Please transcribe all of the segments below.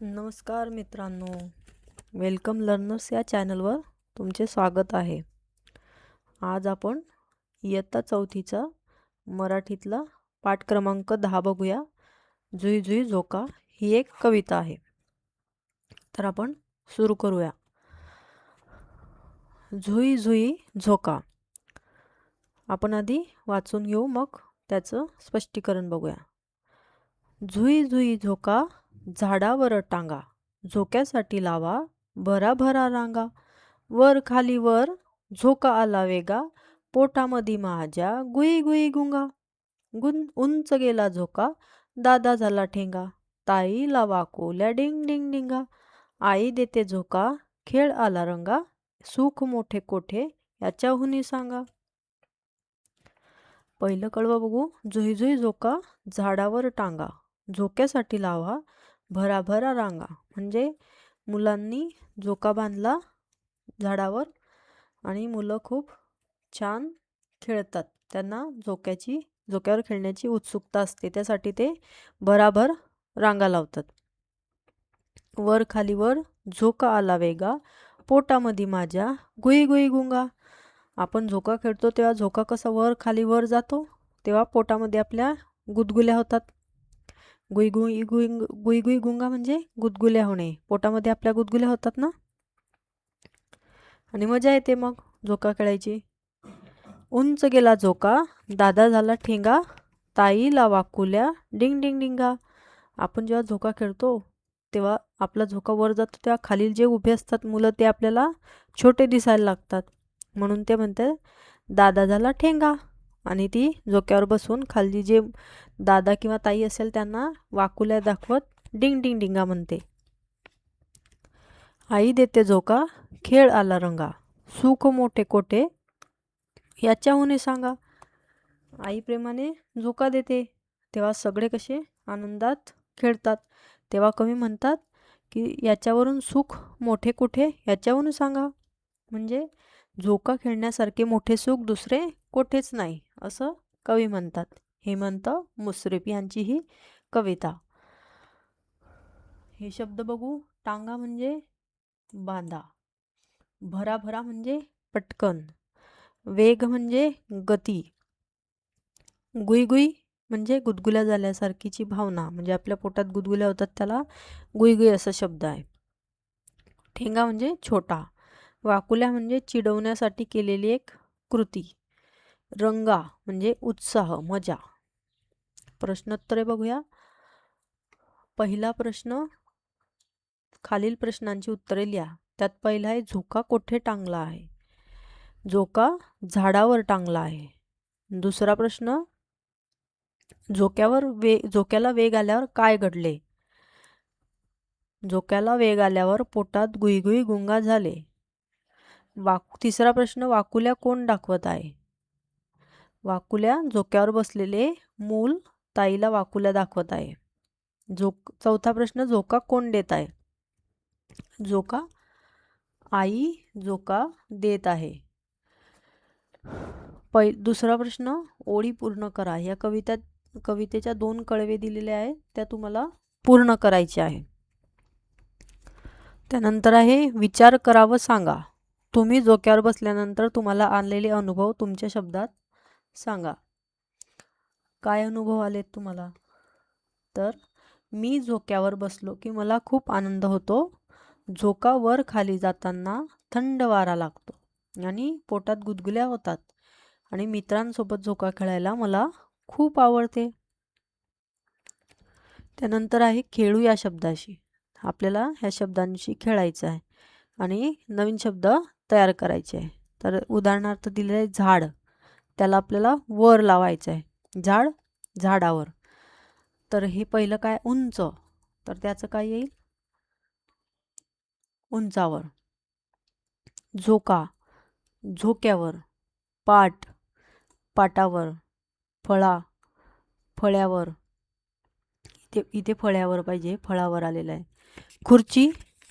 नमस्कार मित्रांनो, welcome learners या चॅनलवर तुमचे स्वागत आहे. आज आपण इयत्ता चौथीचा मराठीतला पाठ क्रमांक 10 बघूया. जुई जुई झोका ही एक कविता आहे. तर आपण सुरू करूया. झुई झुई झोका. आपण आधी वाचून घेऊ, मग त्याचं स्पष्टीकरण बघूया. झुई झुई झोका झाडावर टांगा, झोक्यासाठी लावा भराभरा रांगा. वर खाली वर झोका आला वेगा, पोटामध्ये माझ्या गुई गुई गुंगा. उंच गेला झोका, दादा झाला ठेंगा, ताईला वाकोल्या डिंग डिंग डिंगा. आई देते झोका, खेळ आला रंगा, सुख मोठे कोठे याच्याहुनी सांगा. पहिलं कडवं बघू. झुई झुई झोका झाडावर टांगा, झोक्यासाठी लावा भराभरा रांगा. म्हणजे मुलांनी झोका बांधला झाडावर आणि मुलं खूप छान खेळतात. त्यांना झोक्यावर खेळण्याची उत्सुकता असते, त्यासाठी ते भराभर रांगा लावतात. वर खाली वर झोका आला वेगा, पोटामध्ये माझ्या गुई गुई गुंगा. आपण झोका खेळतो तेव्हा झोका कसा वर खाली वर जातो, तेव्हा पोटामध्ये आपल्या गुदगुल्या होतात. गुई गुई गुई गुई गुई गुंगा म्हणजे गुदगुल्या होणे. पोटामध्ये आपल्या गुदगुल्या होतात ना, आणि मजा येते मग झोका खेळायची. उंच गेला झोका, दादा झाला ठेंगा, ताईला वाकुल्या डिंग डिंग डिंगा. आपण जेव्हा झोका खेळतो तेव्हा आपला झोका वर जातो, तेव्हा खालील जे उभे असतात मुलं ते आपल्याला छोटे दिसायला लागतात. म्हणून ते म्हणते दादा झाला ठेंगा. आणि ती झोक्यावर बसून खाली जे दादा किंवा ताई असेल त्यांना वाकुल्या दाखवत डिंग डिंग डिंगा म्हणते. आई देते झोका, खेळ आला रंगा, सुख मोठे कोठे याच्याहुनी सांगा. आई प्रेमाने झोका देते तेव्हा सगळे कसे आनंदात खेळतात. तेव्हा कवी म्हणतात की याच्यावरून सुख मोठे कुठे याच्याहून सांगा. म्हणजे झोका खेळण्यासारखे मोठे सुख दुसरे कोठेच नाही असं कवी म्हणतात. हेमंत मुश्रीफ यांची ही कविता. हे शब्द बघू. टांगा म्हणजे बांधा, भराभरा म्हणजे पटकन, वेग म्हणजे गती, गुई गुई म्हणजे गुदगुल्या झाल्यासारखीची भावना, म्हणजे आपल्या पोटात गुदगुल्या होतात त्याला गुई गुई असा शब्द आहे. ठेंगा म्हणजे छोटा, वाकुल्या म्हणजे चिडवण्यासाठी केलेली एक कृती, रंगा म्हणजे उत्साह मजा. प्रश्नोत्तरे बघूया. पहिला प्रश्न, खालील प्रश्नांची उत्तरे लिहा. त्यात पहिला आहे झोका कोठे टांगला आहे. झोका झाडावर टांगला आहे. दुसरा प्रश्न, झोक्याला वेग आल्यावर काय घडले. झोक्याला वेग आल्यावर पोटात गुईगुई गुंगा झाले. तिसरा प्रश्न, वाकुल्या कोण दाखवत आहे. वाकुल्या झोक्यावर बसलेले मूल ताईला वाकुल्या दाखवत आहे. चौथा प्रश्न, झोका कोण देत आहे. झोका आई झोका देत आहे. दुसरा प्रश्न, ओळी पूर्ण करा. या कवितेच्या 2 कळवे दिलेले आहेत, त्या तुम्हाला पूर्ण करायचे आहे. त्यानंतर आहे विचार करा व सांगा. तुम्ही झोक्यावर बसल्यानंतर तुम्हाला आलेले अनुभव तुमच्या शब्दात सांगा. काय अनुभव आलेत तुम्हाला. तर मी झोक्यावर बसलो की मला खूप आनंद होतो. झोका वर खाली जाताना थंड वारा लागतो आणि पोटात गुदगुल्या होतात आणि मित्रांसोबत झोका खेळायला मला खूप आवडते. त्यानंतर आहे खेळू या शब्दाशी. आपल्याला ह्या शब्दांशी खेळायचं आहे आणि नवीन शब्द तयार करायचे आहे. तर उदाहरणार्थ दिलेलं आहे झाड, त्याला आपल्याला वर लावायचं आहे. झाड झाडावर. तर हे पहिलं काय, उंच, तर त्याचं काय येईल उंचावर. झोका झोक्यावर. पाट पाटावर. फळ्यावर. इथे फळ्यावर पाहिजे, फळावर आलेलं आहे.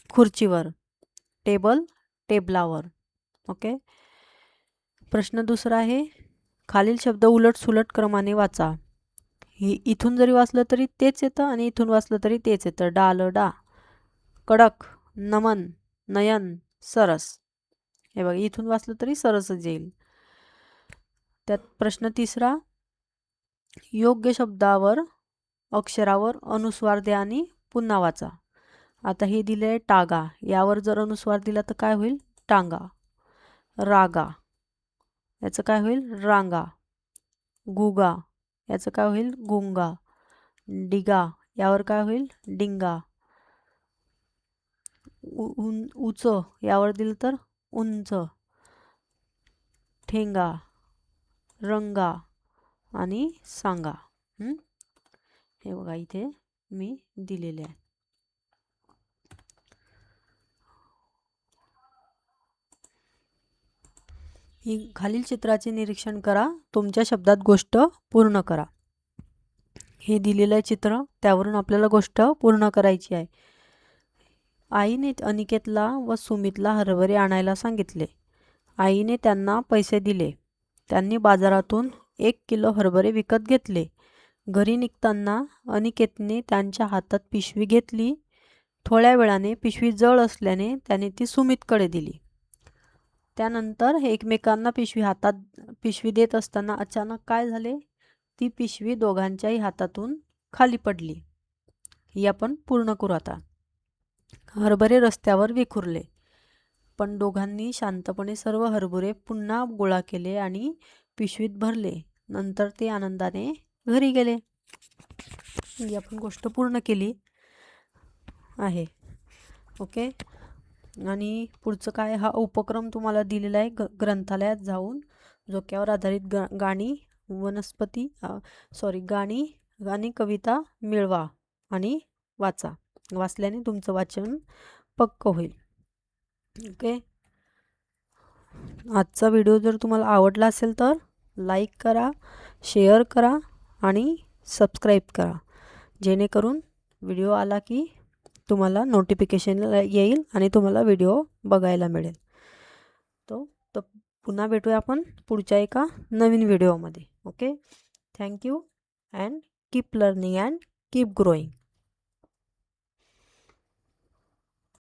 खुर्चीवर. टेबल टेबलावर. ओके. प्रश्न दुसरा आहे, खालील शब्द उलट सुलट क्रमाने वाचा. इथून जरी वाचलं तरी तेच येतं आणि इथून वाचलं तरी तेच येतं. डाल डा, कडक, नमन, नयन, सरस. हे बघा इथून वाचलं तरी सरसच येईल. त्यात प्रश्न तिसरा, योग्य शब्दावर अक्षरावर अनुस्वार द्या आणि पुन्हा वाचा. आता हे दिले टागा, यावर जर अनुस्वार दिला तर काय होईल? टांगा. रागा, याचं काय होईल? रांगा. गुगा, याचं काय होईल? गुंगा. डिगा, यावर काय होईल? डिंगा. उंच, यावर दिलं तर उंच. ठेंगा, रंगा आणि सांगा. हे बघा इथे मी दिलेले आहे. ही खालील चित्राचे निरीक्षण करा, तुमच्या शब्दात गोष्ट पूर्ण करा. हे दिलेलं आहे चित्र, त्यावरून आपल्याला गोष्ट पूर्ण करायची आहे. आईने अनिकेतला व सुमितला हरभरे आणायला सांगितले. आईने त्यांना पैसे दिले. त्यांनी बाजारातून 1 किलो हरभरे विकत घेतले. घरी निघताना अनिकेतने त्यांच्या हातात पिशवी घेतली. थोड्या वेळाने पिशवी जळ असल्याने त्याने ती सुमितकडे दिली. त्यानंतर एकमेकांना पिशवी देत असताना अचानक काय झाले? ती पिशवी दोघांच्याही हातातून खाली पडली. ही आपण पूर्ण करू आता. हरभरे रस्त्यावर विखुरले, पण दोघांनी शांतपणे सर्व हरभरे पुन्हा गोळा केले आणि पिशवीत भरले. नंतर ते आनंदाने घरी गेले. ही आपण गोष्ट पूर्ण केली आहे. ओके. आणि पुढचं काय? हा उपक्रम तुम्हाला दिलेला आहे. ग्रंथालयात जाऊन झोक्यावर आधारित गाणी आणि कविता मिळवा आणि वाचा. वाचल्याने तुमचं वाचन पक्क होईल. ओके. आजचा व्हिडिओ जर तुम्हाला आवडला असेल तर लाईक करा, शेअर करा आणि सबस्क्राईब करा, जेणेकरून व्हिडिओ आला की तुम्हाला नोटिफिकेशन येईल आणि तुम्हाला व्हिडिओ बघायला मिळेल. तो पुन्हा भेटूया आपण पुढच्या एका नवीन व्हिडिओमध्ये. Okay. Thank you and keep learning and keep growing.